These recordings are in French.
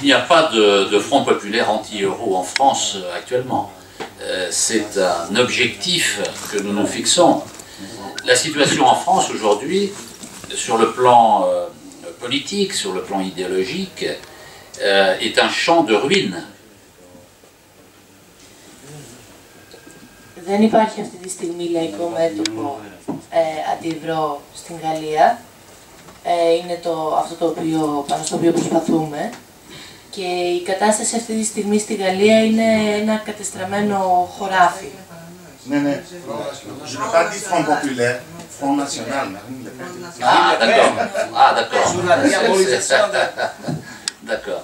Il n'y a pas de front populaire anti-euro en France actuellement. C'est un objectif que nous nous fixons. La situation en France aujourd'hui, sur le plan politique, sur le plan idéologique, est un champ de ruines. Δεν υπάρχει αυτή τη στιγμή λαϊκό μέτωπο αντι-ευρώ στην Γαλλία. Είναι αυτό πάνω στο οποίο προσπαθούμε. Και η κατάσταση αυτή τη στιγμή στη Γαλλία είναι ένα κατεστραμμένο χωράφι. Ναι, ναι. Je n'ai pas dit Front Populaire, Front National. Ah, d'accord. Ah, d'accord. Sur la diabolisation de... D'accord.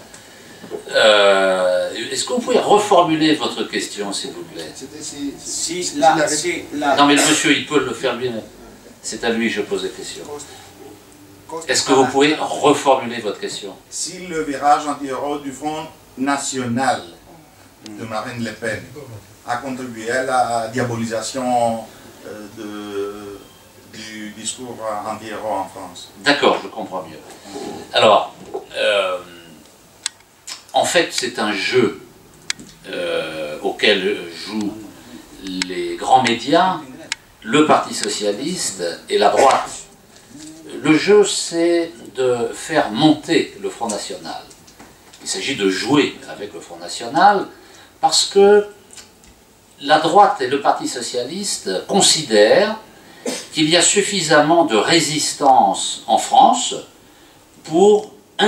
Est-ce que vous pouvez reformuler votre question, s'il vous plaît? Non, mais le monsieur, il peut le faire bien. C'est à lui que je pose la question. Est-ce que vous pouvez reformuler votre question? Si le virage anti-euro du Front National de Marine Le Pen a contribué à la diabolisation du discours anti-euro en France. D'accord, je comprends mieux. Alors, en fait, c'est un jeu auquel jouent les grands médias, le Parti socialiste et la droite. Le jeu, c'est de faire monter le Front National. Il s'agit de jouer avec le Front National parce que la droite et le Parti socialiste considèrent qu'il y a suffisamment de résistance en France pour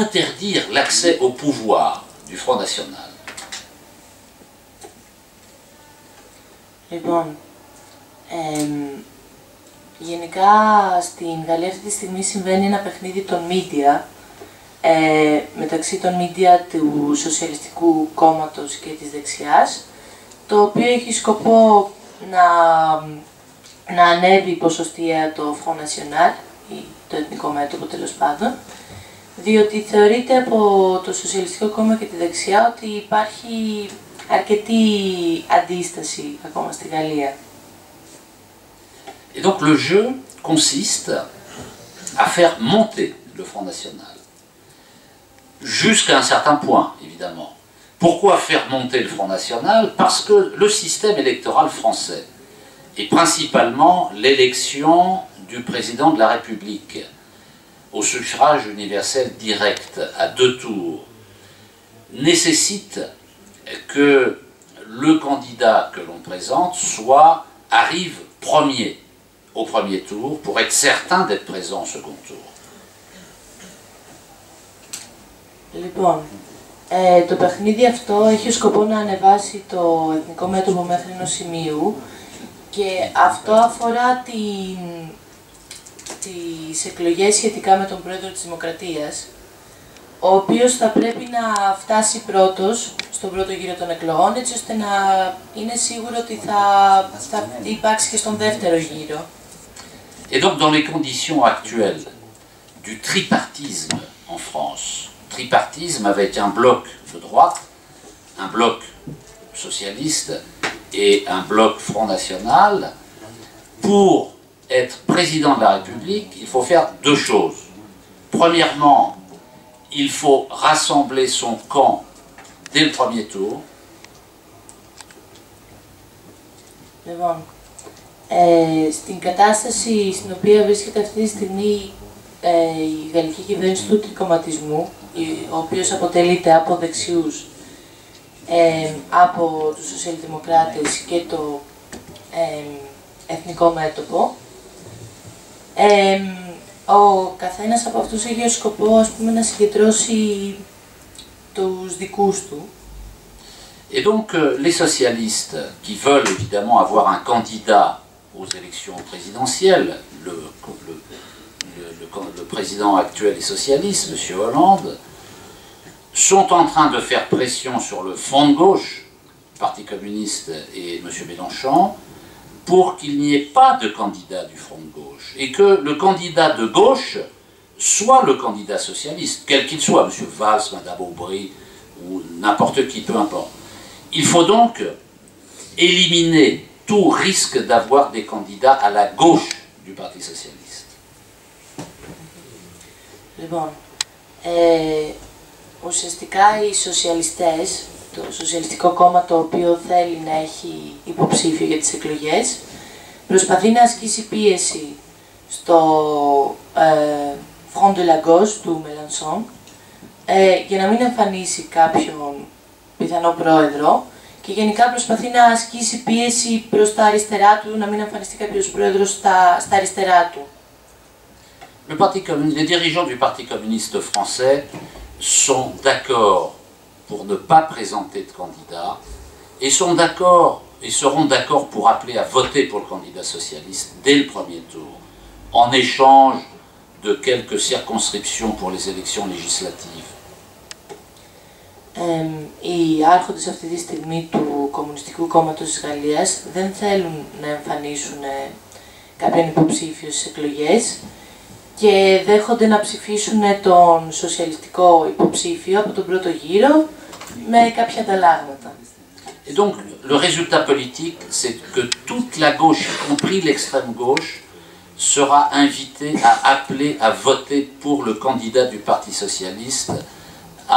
interdire l'accès au pouvoir du Front National. Λοιπόν, γενικά στην Γαλλία αυτή τη στιγμή συμβαίνει ένα παιχνίδι των media, μεταξύ των media του Σοσιαλιστικού Κόμματος και της δεξιάς, το οποίο έχει σκοπό να ανέβει ποσοστιαία το Front National, ή το εθνικό μέτωπο τέλος πάντων, διότι θεωρείται από το Σοσιαλιστικό Κόμμα και τη δεξιά ότι υπάρχει αρκετή αντίσταση ακόμα στη Γαλλία. Et donc le jeu consiste à faire monter le Front National, jusqu'à un certain point, évidemment. Pourquoi faire monter le Front National? Parce que le système électoral français, et principalement l'élection du président de la République, au suffrage universel direct, à 2 tours, nécessite que le candidat que l'on présente arrive premier au premier tour pour être certain d'être présent au second tour. Λοιπόν, το παιχνίδι αυτό έχει σκοπό να ανεβάσει το εθνικό μέτωπο μέχρι ενός σημείου και αυτό αφορά τις εκλογές σχετικά με τον πρόεδρο της Δημοκρατίας, ο οποίος θα πρέπει να φτάσει πρώτος στον πρώτο γύρο των εκλογών, έτσι ώστε να είναι σίγουρο ότι θα υπάρξει και στον δεύτερο γύρο. Et donc dans les conditions actuelles du tripartisme en France, tripartisme avec un bloc de droite, un bloc socialiste et un bloc Front National, pour être président de la République, il faut faire 2 choses. Premièrement, il faut rassembler son camp dès le premier tour. Λοιπόν, στην κατάσταση στην οποία βρίσκεται αυτή τη στιγμή η γαλλική κυβέρνηση του τρικομματισμού, ο οποίος αποτελείται από δεξιούς, από τους σοσιαλδημοκράτες και το εθνικό μέτωπο, ο καθένας από αυτούς έχει ως σκοπό, ας πούμε, να συγκεντρώσει τους δικούς του. Et donc les socialistes qui veulent évidemment avoir un candidat aux élections présidentielles, le président actuel est socialiste, M. Hollande, sont en train de faire pression sur le front de gauche, Parti communiste et M. Mélenchon, pour qu'il n'y ait pas de candidat du front de gauche, et que le candidat de gauche soit le candidat socialiste, quel qu'il soit, M. Valls, Mme Aubry, ou n'importe qui, peu importe. Il faut donc éliminer tout risque d'avoir des candidats à la gauche du Parti socialiste. Λοιπόν, ουσιαστικά οι σοσιαλιστές, το Σοσιαλιστικό Κόμμα το οποίο θέλει να έχει υποψήφιο για τις εκλογές, προσπαθεί να ασκήσει πίεση στο Front de la Gauche του Mélenchon για να μην εμφανίσει κάποιον πιθανό πρόεδρο και γενικά προσπαθεί να ασκήσει πίεση προς τα αριστερά του, να μην εμφανιστεί κάποιος πρόεδρος στα αριστερά του. Les dirigeants du Parti communiste français sont d'accord pour ne pas présenter de candidat et sont d'accord et seront d'accord pour appeler à voter pour le candidat socialiste dès le premier tour, en échange de quelques circonscriptions pour les élections législatives. Οι άρχοντες αυτή τη στιγμή του Κομμουνιστικού Κόμματος της Γαλλίας δεν θέλουν να εμφανίσουν κάποιον υποψήφιο στις εκλογές και δέχονται να ψηφίσουν τον σοσιαλιστικό υποψήφιο από τον πρώτο γύρο με κάποια ανταλλάγματα. Et donc, le résultat politique, c'est que toute la gauche, y compris l'extrême gauche, sera invitée à appeler à voter pour le candidat du Parti socialiste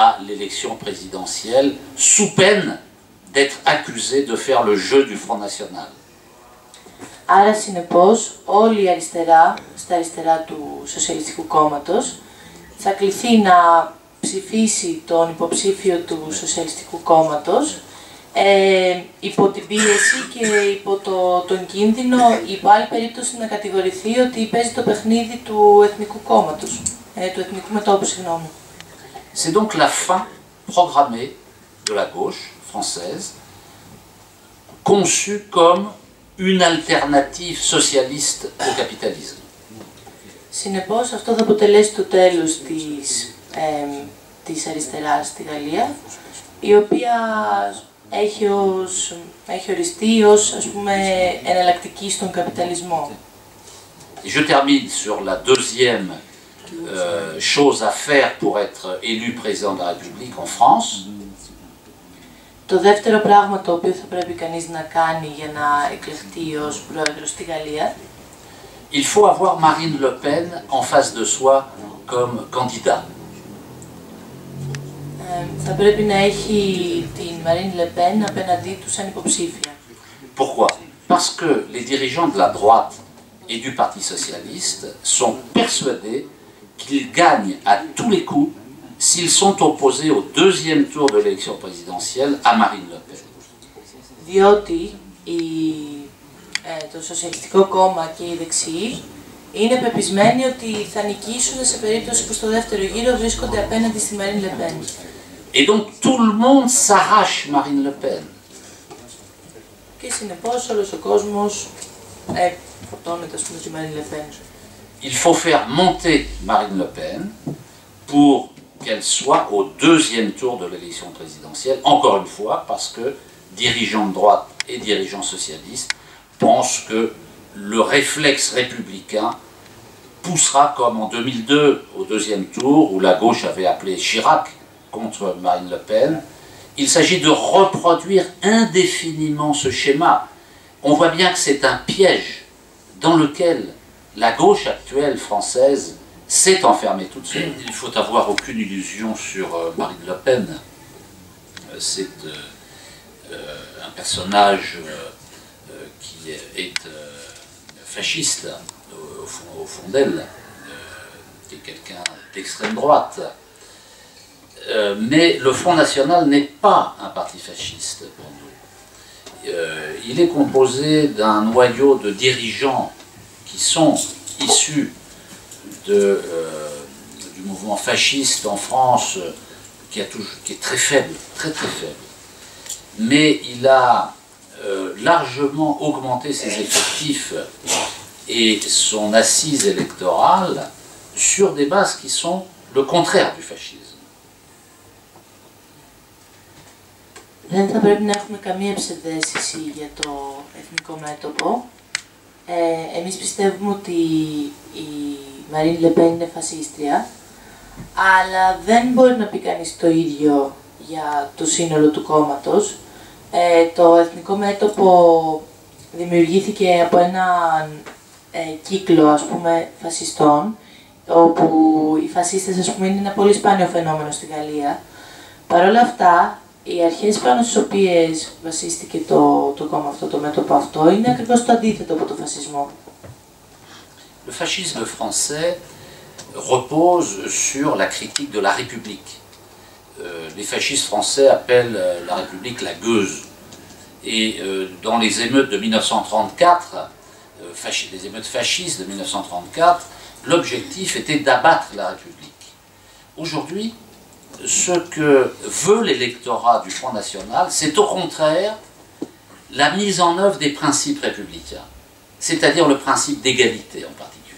à l'élection présidentielle, sous peine d'être accusé de faire le jeu du Front National. Άρα, συνεπώς, όλη η αριστερά, στα αριστερά του Σοσιαλιστικού Κόμματος, θα κληθεί να ψηφίσει τον υποψήφιο του Σοσιαλιστικού Κόμματος υπό την πίεση και υπό τον κίνδυνο, υπό άλλη περίπτωση να κατηγορηθεί ότι παίζει το παιχνίδι του Εθνικού Κόμματος, του Εθνικού Μετώπου, συγγνώμη. C'est donc la fin programmée de la gauche française, conçue comme une alternative socialiste au capitalisme. Συνεπώς, αυτό θα αποτελέσει το τέλος της αριστεράς στη Γαλλία, η οποία έχει οριστεί ως, ας πούμε, εναλλακτική στον καπιταλισμό. Je termine sur la deuxième chose à faire pour être élu président de la République en France. Το δεύτερο πράγμα το οποίο θα πρέπει κανείς να κάνει για να εκλεχτεί ως πρόεδρος στη Γαλλία, il faut avoir Marine Le Pen en face de soi comme candidat. Θα πρέπει να έχει την Marine Le Pen απέναντί του σαν υποψήφια. Pourquoi? Parce que les dirigeants de la droite et du Parti socialiste sont persuadés qu'ils gagnent à tous les coups s'ils sont opposés au deuxième tour de l'élection présidentielle à Marine Le Pen. Διότι το Σοσιαλιστικό Κόμμα και οι δεξιοί είναι πεπισμένοι ότι θα νικήσουν σε περίπτωση που στο δεύτερο γύρο βρίσκονται απέναντι στη Marine Le Pen. Et donc tout le monde s'arrache Marine Le Pen. Και συνεπώς όλος ο κόσμος φορτώνεται, ας πούμε, στη Marine Le Pen. Il faut faire monter Marine Le Pen pour qu'elle soit au deuxième tour de l'élection présidentielle, encore une fois, parce que dirigeants de droite et dirigeants socialistes pensent que le réflexe républicain poussera comme en 2002 au deuxième tour, où la gauche avait appelé Chirac contre Marine Le Pen. Il s'agit de reproduire indéfiniment ce schéma. On voit bien que c'est un piège dans lequel la gauche actuelle française s'est enfermée toute seule. Il ne faut avoir aucune illusion sur Marine Le Pen. C'est un personnage qui est fasciste au fond d'elle, qui est quelqu'un d'extrême droite. Mais le Front National n'est pas un parti fasciste pour nous. Il est composé d'un noyau de dirigeants qui sont issus du mouvement fasciste en France, qui est très faible, très très faible. Mais il a largement augmenté ses effectifs et son assise électorale sur des bases qui sont le contraire du fascisme. Δεν θα πρέπει να έχουμε καμία ψευδαίσθηση για το εθνικό μέτωπο. Εμείς πιστεύουμε ότι η Marine Le Pen είναι φασίστρια, αλλά δεν μπορεί να πει κανείς το ίδιο για το σύνολο του κόμματος. Το εθνικό μέτωπο δημιουργήθηκε από έναν κύκλο, ας πούμε, φασιστών, όπου οι φασίστες, ας πούμε, είναι ένα πολύ σπάνιο φαινόμενο στη Γαλλία. Παρ' όλα αυτά, οι αρχές πάνω στις οποίες βασίστηκε το κόμμα αυτό, το μέτωπο αυτό, είναι ακριβώς το αντίθετο από το φασισμό. Le fascisme français repose sur la critique de la République. Les fascistes français appellent la République la gueuse. Et dans les émeutes de 1934, les émeutes fascistes de 1934, l'objectif était d'abattre la République. Aujourd'hui, ce que veut l'électorat du Front National, c'est au contraire la mise en œuvre des principes républicains, c'est-à-dire le principe d'égalité en particulier.